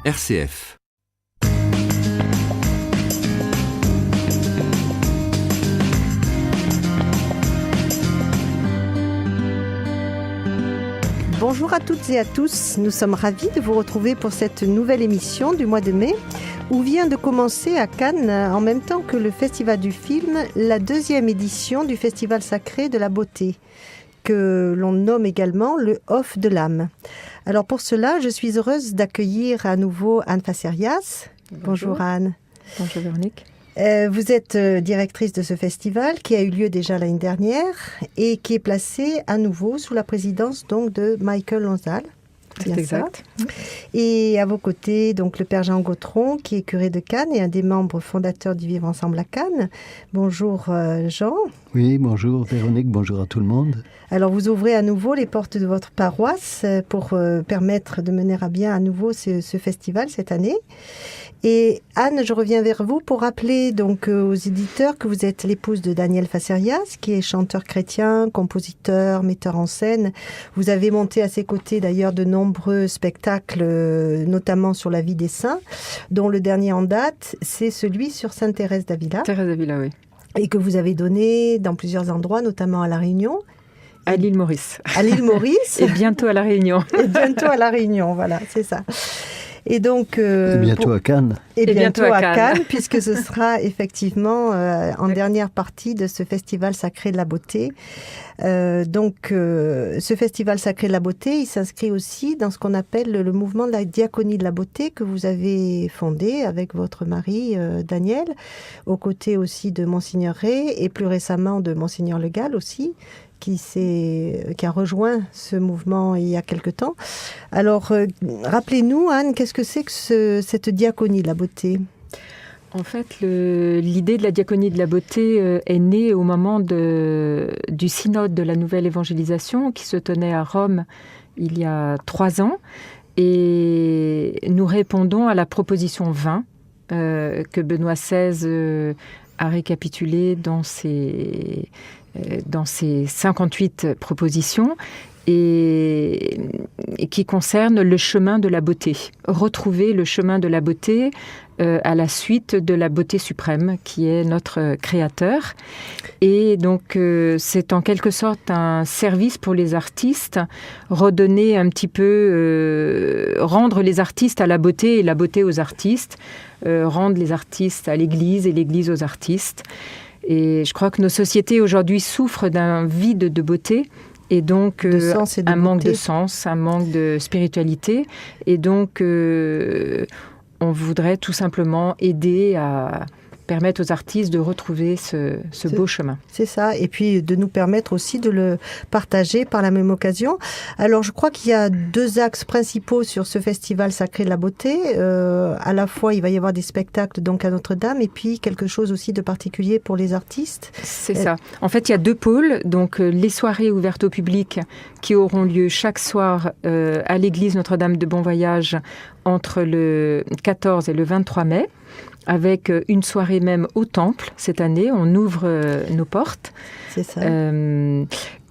RCF. Bonjour à toutes et à tous, nous sommes ravis de vous retrouver pour cette nouvelle émission du mois de mai où vient de commencer à Cannes, en même temps que le Festival du film, la 2e édition du Festival sacré de la beauté, que l'on nomme également le Off de l'âme. Alors pour cela, je suis heureuse d'accueillir à nouveau Anne Facerias. Bonjour Anne. Bonjour Véronique. Vous êtes directrice de ce festival qui a eu lieu déjà l'année dernière et qui est placé à nouveau sous la présidence donc de Michael Lonsdal. C'est exact. Ça. Et à vos côtés, donc le père Jean Gautron, qui est curé de Cannes et un des membres fondateurs du Vivre Ensemble à Cannes. Bonjour Jean. Oui, bonjour Véronique, bonjour à tout le monde. Alors vous ouvrez à nouveau les portes de votre paroisse pour permettre de mener à bien à nouveau ce festival cette année. Et Anne, je reviens vers vous pour rappeler donc aux éditeurs que vous êtes l'épouse de Daniel Facerias, qui est chanteur chrétien, compositeur, metteur en scène. Vous avez monté à ses côtés d'ailleurs de nombreux spectacles, notamment sur la vie des saints, dont le dernier en date, c'est celui sur Sainte Thérèse d'Avila. Thérèse d'Avila, oui. Et que vous avez donné dans plusieurs endroits, notamment à La Réunion. À l'île Maurice. À l'île Maurice. Et bientôt à La Réunion. Et bientôt à La Réunion, voilà, c'est ça. Et donc et bientôt à Cannes. Et bientôt à Cannes, puisque ce sera effectivement en dernière partie de ce Festival sacré de la beauté. Ce Festival sacré de la beauté, il s'inscrit aussi dans ce qu'on appelle le mouvement de la diaconie de la beauté que vous avez fondé avec votre mari Daniel, aux côtés aussi de Monseigneur Ray et plus récemment de Monseigneur Le Gall aussi, qui a rejoint ce mouvement il y a quelque temps. Alors, rappelez-nous, Anne, qu'est-ce que c'est que cette diaconie de la beauté ? En fait, l'idée de la diaconie de la beauté est née au moment du synode de la nouvelle évangélisation qui se tenait à Rome il y a 3 ans. Et nous répondons à la proposition 20 que Benoît XVI a récapitulée dans ses 58 propositions et qui concerne le chemin de la beauté. Retrouver le chemin de la beauté à la suite de la beauté suprême qui est notre créateur. Et donc c'est en quelque sorte un service pour les artistes, redonner un petit peu, rendre les artistes à la beauté et la beauté aux artistes, rendre les artistes à l'Église et l'Église aux artistes. Et je crois que nos sociétés aujourd'hui souffrent d'un vide de beauté et donc un manque de sens, un manque de spiritualité. Et donc, on voudrait tout simplement aider à permettre aux artistes de retrouver ce beau chemin. C'est ça, et puis de nous permettre aussi de le partager par la même occasion. Alors je crois qu'il y a 2 axes principaux sur ce festival sacré de la beauté. À la fois, il va y avoir des spectacles donc à Notre-Dame, et puis quelque chose aussi de particulier pour les artistes. C'est ça. En fait, il y a 2 pôles. Donc les soirées ouvertes au public qui auront lieu chaque soir à l'église Notre-Dame de Bon Voyage entre le 14 et le 23 mai. Avec une soirée même au Temple cette année. On ouvre nos portes. C'est ça.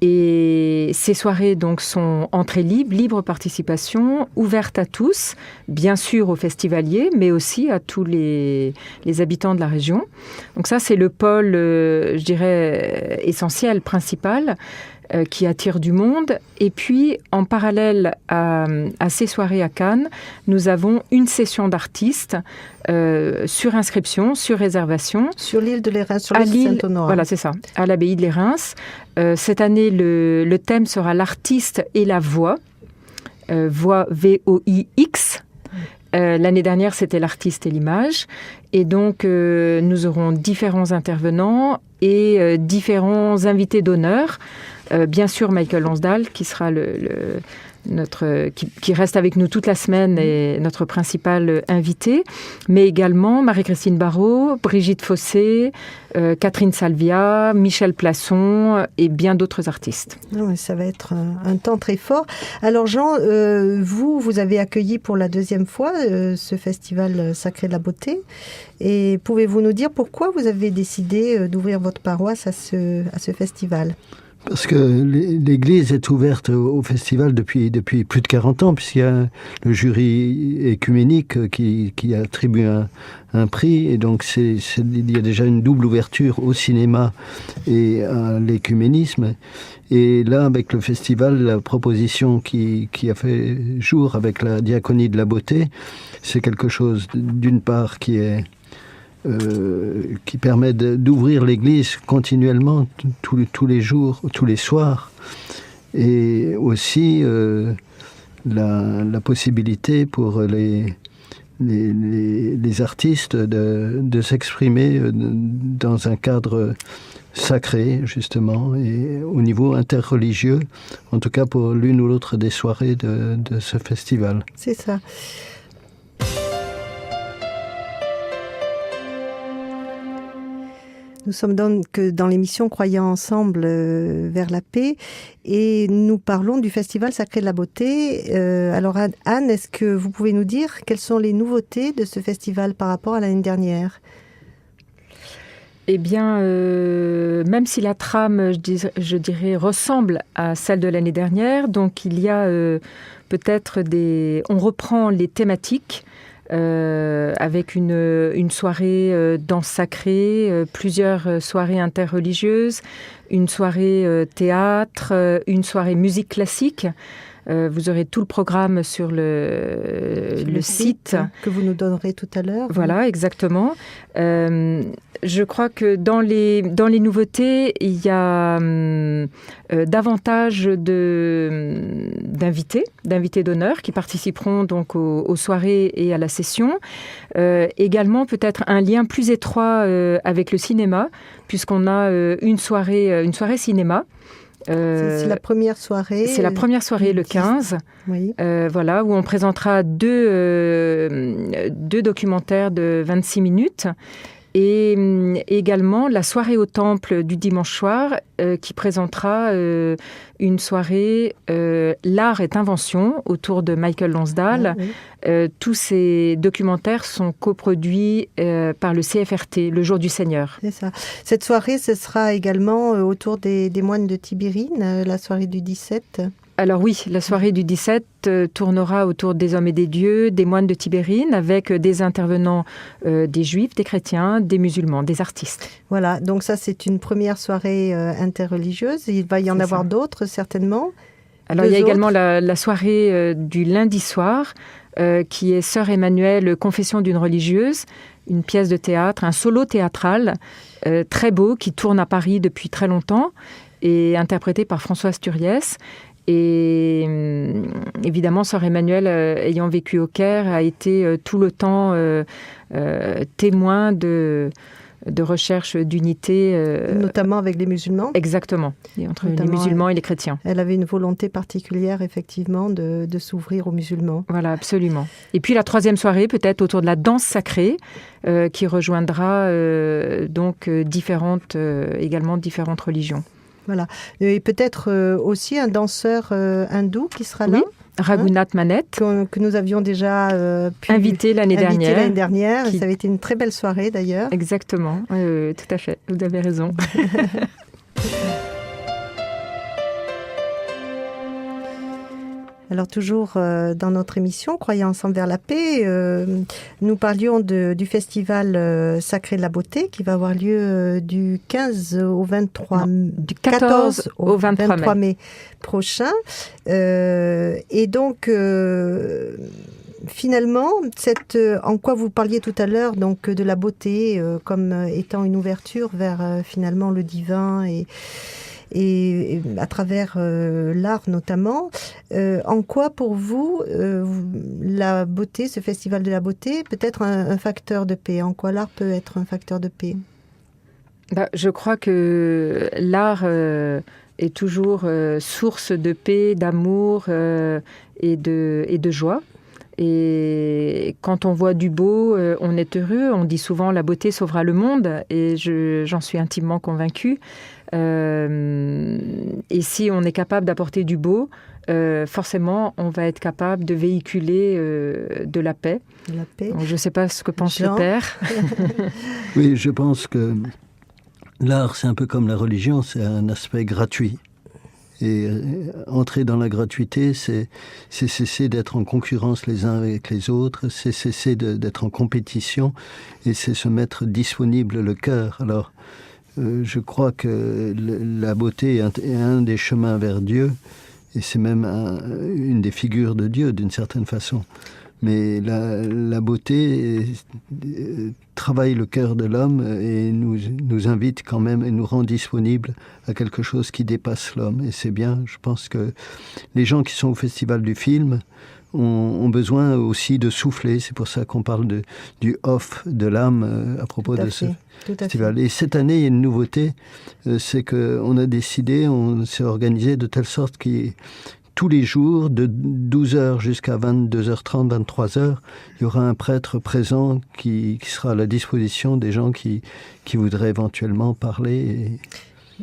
Et ces soirées donc sont entrée libre participation, ouvertes à tous, bien sûr aux festivaliers, mais aussi à tous les habitants de la région. Donc ça, c'est le pôle, je dirais, essentiel, principal, qui attire du monde. Et puis, en parallèle à ces soirées à Cannes, nous avons une session d'artistes sur inscription, sur réservation. Sur l'île de Lérins, sur l'île Saint-Honoré. Voilà, c'est ça, à l'abbaye de Lérins. Cette année, le thème sera l'artiste et la voix. Voix, V-O-I-X. L'année dernière, c'était l'artiste et l'image. Et donc, nous aurons différents intervenants et différents invités d'honneur. Bien sûr, Michael Lonsdal, qui sera qui reste avec nous toute la semaine et notre principal invité, mais également Marie-Christine Barrault, Brigitte Fossé, Catherine Salvia, Michel Plasson et bien d'autres artistes. Non, ça va être un temps très fort. Alors Jean, vous avez accueilli pour la 2e fois ce festival sacré de la beauté. Et pouvez-vous nous dire pourquoi vous avez décidé d'ouvrir votre paroisse à ce festival ? Parce que l'Église est ouverte au festival depuis plus de 40 ans, puisqu'il y a le jury écuménique qui attribue un prix, et donc il y a déjà une double ouverture au cinéma et à l'écuménisme. Et là, avec le festival, la proposition qui a fait jour avec la diaconie de la beauté, c'est quelque chose, d'une part, qui permet d'ouvrir l'église continuellement, tous les jours, tous les soirs, et aussi la possibilité pour les artistes de s'exprimer dans un cadre sacré, justement, et au niveau interreligieux, en tout cas pour l'une ou l'autre des soirées de ce festival. C'est ça. Nous sommes donc dans l'émission Croyant ensemble vers la paix et nous parlons du Festival Sacré de la Beauté. Alors Anne, est-ce que vous pouvez nous dire quelles sont les nouveautés de ce festival par rapport à l'année dernière ? Eh bien, même si la trame, je dirais, ressemble à celle de l'année dernière, donc il y a peut-être on reprend les thématiques, avec une soirée danse sacrée, plusieurs soirées interreligieuses, une soirée théâtre, une soirée musique classique. Vous aurez tout le programme sur le site que vous nous donnerez tout à l'heure. Voilà, exactement. Je crois que dans les nouveautés, il y a davantage d'invités d'honneur qui participeront donc aux soirées et à la session. Également, peut-être un lien plus étroit avec le cinéma, puisqu'on a une soirée cinéma. C'est la première soirée. C'est la première soirée le 15, oui. Voilà, où on présentera deux documentaires de 26 minutes. Et également la soirée au temple du dimanche soir qui présentera une soirée L'art est invention autour de Michael Lonsdale. Oui. Tous ces documentaires sont coproduits par le CFRT, le Jour du Seigneur. C'est ça. Cette soirée, ce sera également autour des moines de Tibérine, la soirée du 17. Alors oui, la soirée du 17 tournera autour des hommes et des dieux, des moines de Tibérine, avec des intervenants des juifs, des chrétiens, des musulmans, des artistes. Voilà, donc ça c'est une première soirée interreligieuse. Il va y en avoir d'autres certainement. Alors il y a également la soirée du lundi soir, qui est Sœur Emmanuelle, Confession d'une religieuse, une pièce de théâtre, un solo théâtral très beau qui tourne à Paris depuis très longtemps et interprété par Françoise Turiès. Et évidemment, Sœur Emmanuelle, ayant vécu au Caire, a été tout le temps témoin de recherche d'unité. Notamment avec les musulmans. Exactement, et entre les musulmans et les chrétiens. Elle avait une volonté particulière, effectivement, de s'ouvrir aux musulmans. Voilà, absolument. Et puis la troisième soirée, peut-être autour de la danse sacrée, qui rejoindra donc différentes religions. Voilà. Et peut-être aussi un danseur hindou qui sera là. Oui, Raghunath Manet. Que nous avions déjà invité l'année dernière. Ça avait été une très belle soirée d'ailleurs. Exactement, tout à fait, vous avez raison. Alors toujours dans notre émission Croyant ensemble vers la paix, nous parlions du festival Sacré de la Beauté qui va avoir lieu du 15 au 23 du 14 au 23 mai prochain. Et donc finalement, en quoi vous parliez tout à l'heure, donc de la beauté comme étant une ouverture vers finalement le divin et à travers l'art notamment. En quoi pour vous, la beauté, ce festival de la beauté, peut être un facteur de paix? En quoi l'art peut être un facteur de paix? Je crois que l'art est toujours source de paix, d'amour et de joie. Et quand on voit du beau, on est heureux. On dit souvent la beauté sauvera le monde, et j'en suis intimement convaincue. Et si on est capable d'apporter du beau, forcément, on va être capable de véhiculer de la paix. La paix. Donc, je ne sais pas ce que pense le père. Oui, je pense que l'art, c'est un peu comme la religion, c'est un aspect gratuit. Et entrer dans la gratuité, c'est cesser d'être en concurrence les uns avec les autres, c'est cesser d'être en compétition, et c'est se mettre disponible le cœur. Alors, je crois que la beauté est un des chemins vers Dieu, et c'est même une des figures de Dieu, d'une certaine façon. Mais la beauté travaille le cœur de l'homme et nous invite quand même et nous rend disponibles à quelque chose qui dépasse l'homme. Et c'est bien, je pense que les gens qui sont au Festival du film ont besoin aussi de souffler. C'est pour ça qu'on parle du off de l'âme à propos de ce festival. Et cette année, il y a une nouveauté, c'est qu'on a décidé, on s'est organisé de telle sorte qu'il tous les jours, de 12h jusqu'à 22h30, 23h, il y aura un prêtre présent qui sera à la disposition des gens qui voudraient éventuellement parler.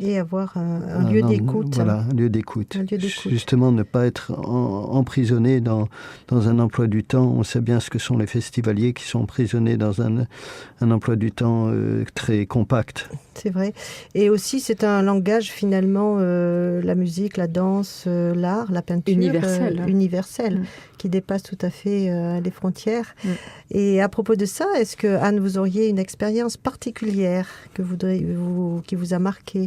Et avoir un lieu d'écoute. Voilà, un lieu d'écoute. Justement, ne pas être emprisonné dans un emploi du temps. On sait bien ce que sont les festivaliers qui sont emprisonnés dans un emploi du temps très compact. C'est vrai. Et aussi, c'est un langage, finalement, la musique, la danse, l'art, la peinture. Universel, qui dépasse tout à fait les frontières. Et à propos de ça, est-ce que, Anne, vous auriez une expérience particulière qui vous a marqué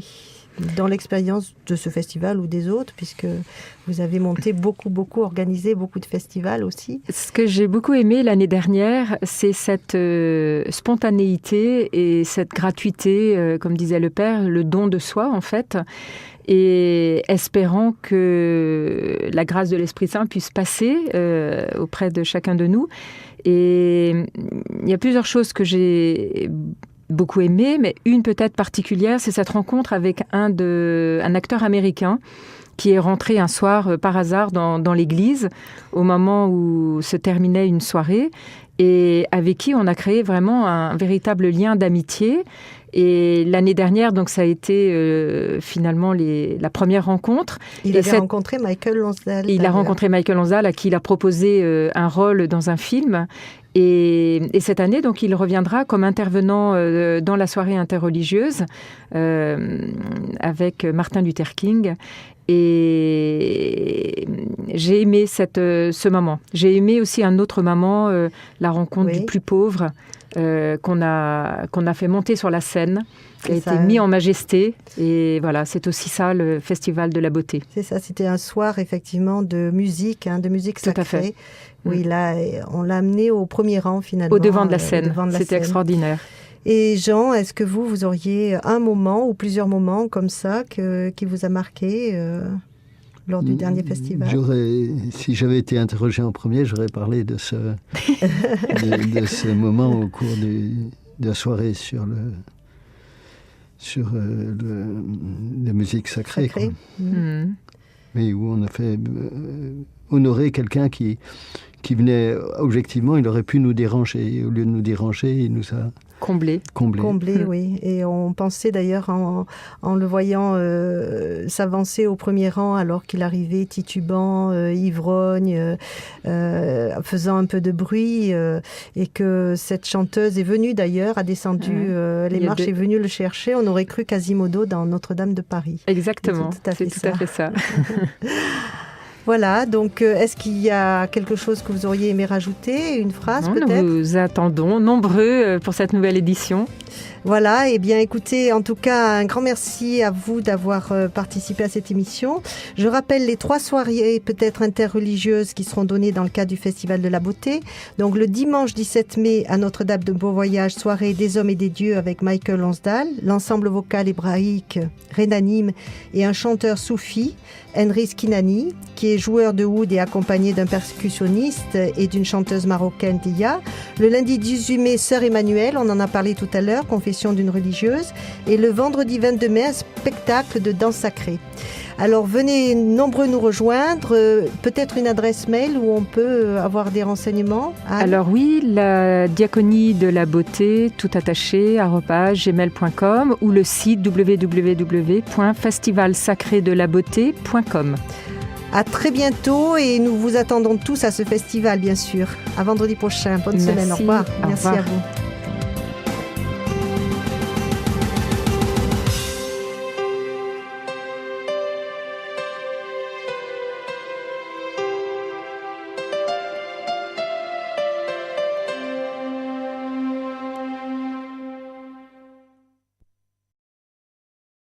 dans l'expérience de ce festival ou des autres, puisque vous avez monté beaucoup, organisé beaucoup de festivals aussi? Ce que j'ai beaucoup aimé l'année dernière, c'est cette spontanéité et cette gratuité, comme disait le Père, le don de soi en fait, et espérant que la grâce de l'Esprit Saint puisse passer auprès de chacun de nous. Et il y a plusieurs choses que j'ai beaucoup aimé, mais une peut-être particulière, c'est cette rencontre avec un acteur américain qui est rentré un soir par hasard dans l'église au moment où se terminait une soirée et avec qui on a créé vraiment un véritable lien d'amitié. Et l'année dernière, donc ça a été finalement la première rencontre. Il avait rencontré Michael Lonsdale. Il a rencontré Michael Lonsdale, à qui il a proposé un rôle dans un film. Et cette année, donc, il reviendra comme intervenant dans la soirée interreligieuse avec Martin Luther King. Et j'ai aimé ce moment. J'ai aimé aussi un autre moment, la rencontre du plus pauvre, qu'on a fait monter sur la scène, qui a été mis en majesté. Et voilà, c'est aussi ça, le Festival de la beauté. C'est ça, c'était un soir, effectivement, de musique sacrée. Tout à fait. Oui, là, on l'a amené au premier rang, finalement. Au devant de la scène. C'était extraordinaire. Et Jean, est-ce que vous auriez un moment ou plusieurs moments comme ça qui vous a marqué lors du dernier festival? Si j'avais été interrogé en premier, j'aurais parlé de ce moment au cours de la soirée sur la musique sacrée. Mais où on a fait honorer quelqu'un qui venait, objectivement, il aurait pu nous déranger. Au lieu de nous déranger, il nous a comblé, oui. Et on pensait d'ailleurs, en le voyant s'avancer au premier rang alors qu'il arrivait titubant, ivrogne, faisant un peu de bruit, et que cette chanteuse est venue d'ailleurs, a descendu les marches, est venue le chercher. On aurait cru Quasimodo dans Notre-Dame de Paris. Exactement, c'est tout à fait ça. Voilà, donc est-ce qu'il y a quelque chose que vous auriez aimé rajouter? Une phrase peut-être? Nous vous attendons nombreux pour cette nouvelle édition. Voilà, et bien écoutez, en tout cas, un grand merci à vous d'avoir participé à cette émission. Je rappelle les 3 soirées peut-être interreligieuses qui seront données dans le cadre du Festival de la Beauté. Donc le dimanche 17 mai à Notre-Dame de Beau Voyage, soirée des hommes et des dieux avec Michael Lonsdale, l'ensemble vocal hébraïque Renanim et un chanteur soufi, Henry Skinani, qui est joueur de oud et accompagné d'un percussionniste et d'une chanteuse marocaine, Dia. Le lundi 18 mai, Sœur Emmanuel, on en a parlé tout à l'heure, confession d'une religieuse. Et le vendredi 22 mai, un spectacle de danse sacrée. Alors venez nombreux nous rejoindre, peut-être une adresse mail où on peut avoir des renseignements. Anne? Alors oui, la diaconie de la beauté, tout attaché, @gmail.com ou le site www.festivalsacrédelabeauté.com. À très bientôt et nous vous attendons tous à ce festival, bien sûr. À vendredi prochain. Bonne semaine. Au revoir. Merci à vous.